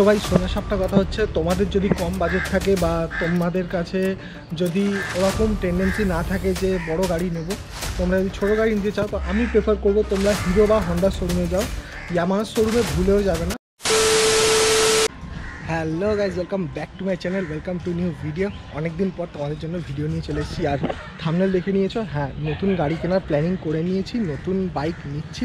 ভাই সোনা সাপটা কথা হচ্ছে, তোমাদের যদি কম বাজেট থাকে বা তোমাদের কাছে যদি ওরকম টেন্ডেন্সি না থাকে যে বড় গাড়ি নেব, তোমরা যদি ছোটো গাড়ি নিতে চাও তো আমি প্রেফার করবো তোমরা হিরো বা হন্ডার শোরুমে যাও। ইয়ামাহার শোরুমে ভুলেও যাবে না। Hello guys, welcome back to my channel, welcome to new video. অনেকদিন পর তোমাদের জন্য ভিডিও নিয়ে চলে এসেছি। আর থাম্বনেল দেখে নিয়েছো, হ্যাঁ নতুন গাড়ি কেনার প্ল্যানিং করে নিয়েছি, নতুন বাইক নিচ্ছি।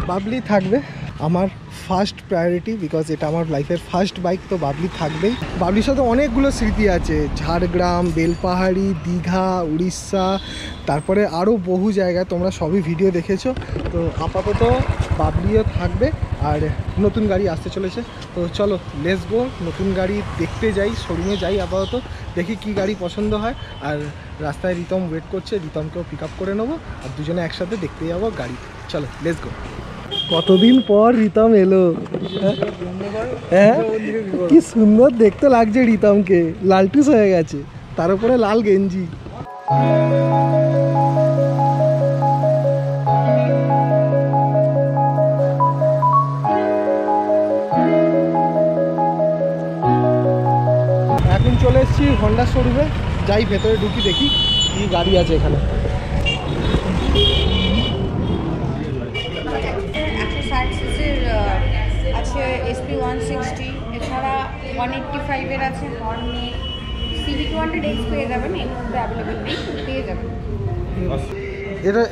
বাবলি থাকবে আমার ফার্স্ট প্রায়োরিটি, বিকজ এটা আমার লাইফের ফার্স্ট বাইক, তো বাবলি থাকবেই। বাবলির সাথে অনেকগুলো স্মৃতি আছে, ঝাড়গ্রাম, বেলপাহাড়ি, দীঘা, উড়িষ্যা, তারপরে আরও বহু জায়গায়, তোমরা সবই ভিডিও দেখেছো। তো আপাতত বাবলিও থাকবে আর নতুন গাড়ি আসতে চলেছে। তো চলো লেটস গো, নতুন গাড়ি দেখতে যাই, শোরুমে যাই। আপাতত দেখি কি গাড়ি পছন্দ হয়। আর রাস্তায় রিতম ওয়েট করছে, রিতমকেও পিক আপ করে নেবো আর দুজনে একসাথে দেখতে যাবো গাড়ি। চলো লেটস গো। কতদিন পর রিতম এলো, হ্যাঁ কি সুন্দর দেখতে লাগছে রিতমকে, লালটুস হয়ে গেছে, তার উপরে লাল গেঞ্জি। এখন চলে এসেছি হন্ডা শোরুমে, যাই ভেতরে ঢুকি, দেখি কি গাড়ি আছে এখানে। আছে SP 160, এছাড়া 185 আছে হর্নে, CB 200X পেয়ে যাবেন, এর মধ্যে অ্যাভেলেবেল নেই, পেয়ে যাবেন।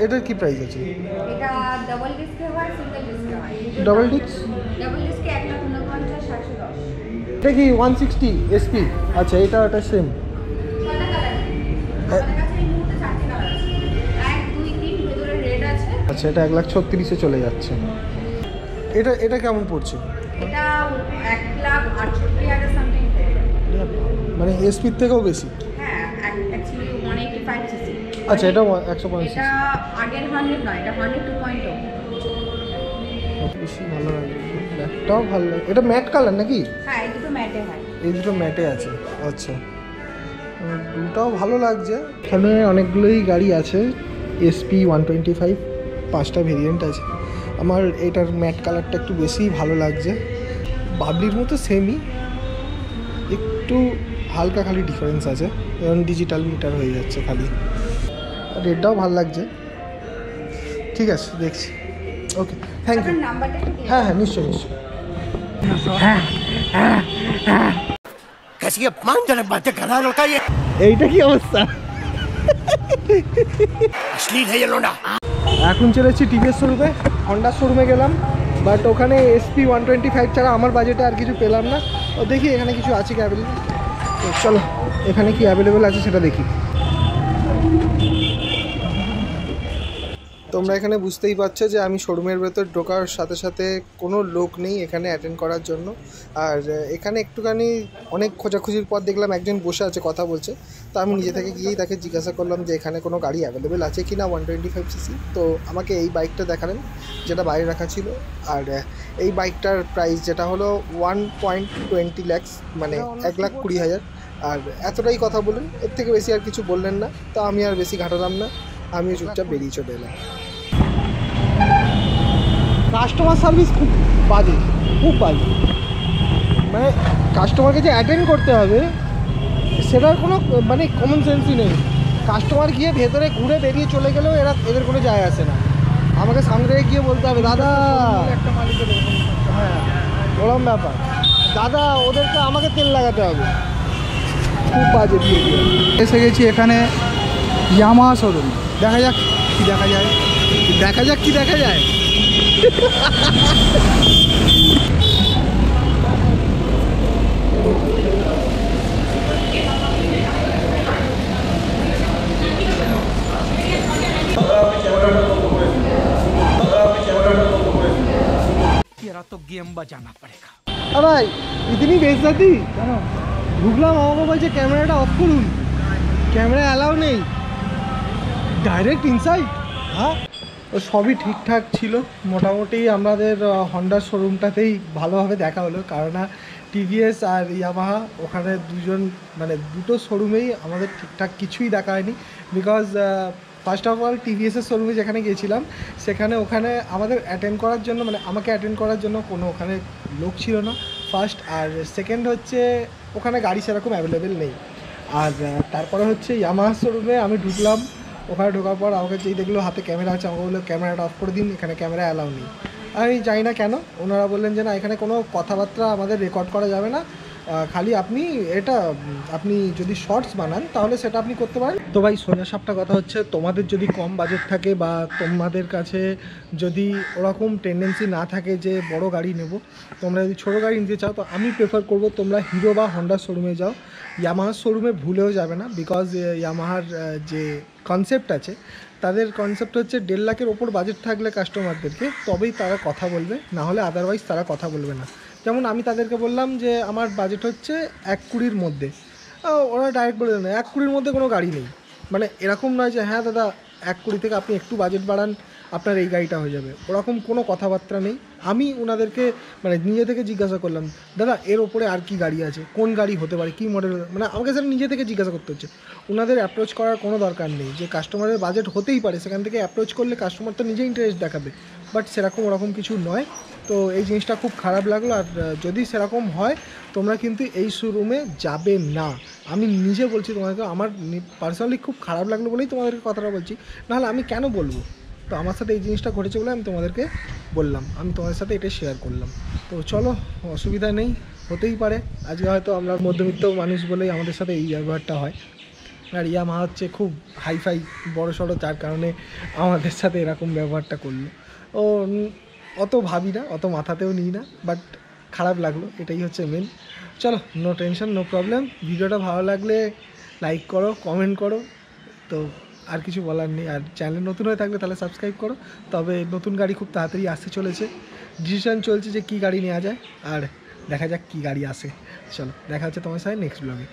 এটার কি প্রাইস আছে? এটা ডাবল ডিস্কে হয়, সিঙ্গেল ডিস্কে হয়। Double disc? ডাবল ডিস্কে 1,49,710। এটা কি 160 SP? আচ্ছা, এটা সেম। কয়টা কালার? আমাদের কাছে এই মুহূর্তে 4টে কালার আছে, 1, 2, 3, ভেতরে রেড আছে। আচ্ছা, এটা 1,36,000 চলে যাচ্ছে। এটা কেমন পড়ছে? এটা 1,68,000 সামথিং পড়বে। মানে এসপির থেকেও বেশি? হ্যাঁ, অ্যাকচুয়ালি 185 সিসি। আচ্ছা, এটা 150। এটা আগের 100 নয়, এটা 100 2.0। বেশি ভালো লাগে, ম্যাটটাও ভালো লাগে। এটা ম্যাট কালার নাকি? হ্যাঁ, এই দুটো ম্যাটে হয়। এই দুটো ম্যাটে আছে। আচ্ছা, দুটাও ভালো লাগছে। এখানে অনেকগুলোই গাড়ি আছে, SP 125, 5টা ভেরিয়েন্ট আছে। আমার এটার ম্যাট কালারটা একটু বেশিই ভালো লাগছে। বাবলির মতো সেমই, একটু হালকা খালি ডিফারেন্স আছে, এবং ডিজিটাল মিটার হয়ে যাচ্ছে খালি। রেডটাও ভালো লাগছে। ঠিক আছে, দেখছি। ওকে, থ্যাংক ইউ। হ্যাঁ হ্যাঁ, নিশ্চয়ই নিশ্চয়ই। এইটা কি অবস্থা? এখন চলেছি টিভিএস শোরুমে, হন্ডা শোরুমে গেলাম, বাট ওখানে SP 125 ছাড়া আমার বাজেটে আর কিছু পেলাম না। ও দেখি এখানে কিছু আছে কি অ্যাভেলেবেল। তো চলো এখানে কি অ্যাভেলেবেল আছে সেটা দেখি। তোমরা এখানে বুঝতেই পারছো যে আমি শোরুমের ভেতর ঢোকার সাথে সাথে কোনো লোক নেই এখানে অ্যাটেন্ড করার জন্য। আর এখানে একটুখানি অনেক খোঁজাখুঁজির পর দেখলাম একজন বসে আছে, কথা বলছে। তো আমি নিজে থেকে গিয়েই তাকে জিজ্ঞাসা করলাম যে এখানে কোনো গাড়ি অ্যাভেলেবেল আছে কি না 125 সিসি। তো আমাকে এই বাইকটা দেখালেন, যেটা বাইরে রাখা ছিল। আর এই বাইকটার প্রাইস যেটা হলো 1.20 lakhs, মানে 1,20,000। আর এতটাই কথা বললেন, এর থেকে বেশি আর কিছু বললেন না। তো আমি আর বেশি ঘাটালাম না, আমি চুপচাপ বেরিয়ে চলে এলাম। কাস্টমার সার্ভিস খুব বাজে, খুব বাজে। মানে কাস্টমারকে যে অ্যাটেন্ড করতে হবে সেটার কোনো মানে কমন সেন্সই নেই। কাস্টমার গিয়ে ভেতরে ঘুরে বেরিয়ে চলে গেলেও এদের কোনো যায় আসে না। আমাকে সামনে থেকে গিয়ে বলতে হবে, দাদা একটা মালিকের, হ্যাঁ ওরম ব্যাপার, দাদা ওদেরকে আমাকে তেল লাগাতে হবে। খুব বাজে বিহেভিয়ার। এসে গেছি এখানে ইয়ামাহা শোরুম, দেখা যাক কি দেখা যায়, দেখা যাক কি দেখা যায়। तो गेम बजाना पड़ेगा। ভাই ইতনি বেজতি কেন? ঢুকলাম, আমাকে বলছে ক্যামেরাটা অফ করুন, ক্যামেরা অ্যালাউ নেই, ডাইরেক্ট ইনসাইড। হ্যাঁ, তো সবই ঠিকঠাক ছিল মোটামুটি। আমাদের হন্ডার শোরুমটাতেই ভালোভাবে দেখা হলো, কারণ টিভিএস আর ইয়ামাহা ওখানে দুটো শোরুমেই আমাদের ঠিকঠাক কিছুই দেখা হয়নি। বিকজ ফার্স্ট অফ অল টিভিএসের শোরুমে যেখানে গিয়েছিলাম ওখানে আমাদের অ্যাটেন্ড করার জন্য, আমাকে অ্যাটেন্ড করার জন্য কোনো ওখানে লোক ছিল না। ফার্স্ট। আর সেকেন্ড হচ্ছে ওখানে গাড়ি সেরকম অ্যাভেলেবেল নেই। আর তারপরে হচ্ছে ইয়ামাহা শোরুমে আমি ঢুকলাম, ওখানে ঢোকার পর আমাকে যেই দেখলো হাতে ক্যামেরা আছে, আমাকে বললো ক্যামেরাটা অফ করে দিন, এখানে ক্যামেরা অ্যালাউ নেই। আমি জানি না কেন, ওনারা বললেন যে না এখানে কোনো কথাবার্তা আমাদের রেকর্ড করা যাবে না, খালি আপনি এটা আপনি যদি শর্টস বানান তাহলে সেটা আপনি করতে পারেন। তো ভাই সোজা সাপটা কথা হচ্ছে, তোমাদের যদি কম বাজেট থাকে বা তোমাদের কাছে যদি ওরকম টেন্ডেন্সি না থাকে যে বড় গাড়ি নেব, তোমরা যদি ছোটো গাড়ি নিতে চাও তো আমি প্রেফার করব তোমরা হিরো বা হন্ডা শোরুমে যাও। ইয়ামাহার শোরুমে ভুলেও যাবে না, বিকজ ইয়ামাহার যে কনসেপ্ট আছে, তাদের কনসেপ্ট হচ্ছে 1.5 লাখের ওপর বাজেট থাকলে কাস্টমারদেরকে তবেই তারা কথা বলবে, না হলে আদারওয়াইজ তারা কথা বলবে না। যেমন আমি তাদেরকে বললাম যে আমার বাজেট হচ্ছে 1,20,000 মধ্যে, ওরা ডাইরেক্ট বলে দেন 1,20,000 মধ্যে কোনো গাড়ি নেই। মানে এরকম নয় যে হ্যাঁ দাদা 1,20,000 থেকে আপনি একটু বাজেট বাড়ান আপনার এই গাড়িটা হয়ে যাবে, ওরকম কোনো কথাবার্তা নেই। আমি ওনাদেরকে মানে নিজে থেকে জিজ্ঞাসা করলাম, দাদা এর ওপরে আর কি গাড়ি আছে, কোন গাড়ি হতে পারে, কী মডেল, মানে আমাকে স্যার নিজে থেকে জিজ্ঞাসা করতে হচ্ছে। ওনাদের অ্যাপ্রোচ করার কোনো দরকার নেই, যে কাস্টমারের বাজেট হতেই পারে সেখান থেকে অ্যাপ্রোচ করলে কাস্টমার তো নিজে ইন্টারেস্ট দেখাবে, বাট সেরকম ওরকম কিছু নয়। তো এই জিনিসটা খুব খারাপ লাগলো। আর যদি সেরকম হয় তোমরা কিন্তু এই শোরুমে যাবে না, আমি নিজে বলছি তোমাদেরকে। আমার পার্সোনালি খুব খারাপ লাগলো বলেই তোমাদেরকে কথাটা বলছি, নাহলে আমি কেন বলবো। তো আমার সাথে এই জিনিসটা ঘটেছে বলে আমি তোমাদেরকে বললাম, আমি তোমাদের সাথে এটা শেয়ার করলাম। তো চলো, অসুবিধা নেই, হতেই পারে। আজকে হয়তো আমরা মধ্যবিত্ত মানুষ বলেই আমাদের সাথে এই ব্যবহারটা হয়, আর ইয়ামাহা হচ্ছে খুব হাইফাই বড় সড়ো, যার কারণে আমাদের সাথে এরকম ব্যবহারটা করলো। ও অত ভাবি না, অত মাথাতেও নিই না, বাট খারাপ লাগলো, এটাই হচ্ছে মেন। চলো, নো টেনশন, নো প্রবলেম। ভিডিওটা ভালো লাগলে লাইক করো, কমেন্ট করো, তো আর কিছু বলার নেই। আর চ্যানেল নতুন হয়ে থাকলে তাহলে সাবস্ক্রাইব করো। তবে নতুন গাড়ি খুব তাড়াতাড়ি আসতে চলেছে, ডিসিশন চলছে যে কী গাড়ি নেওয়া যায়, আর দেখা যাক কী গাড়ি আসে। চলো, দেখা হচ্ছে তোমার সাথে নেক্সট ব্লগে।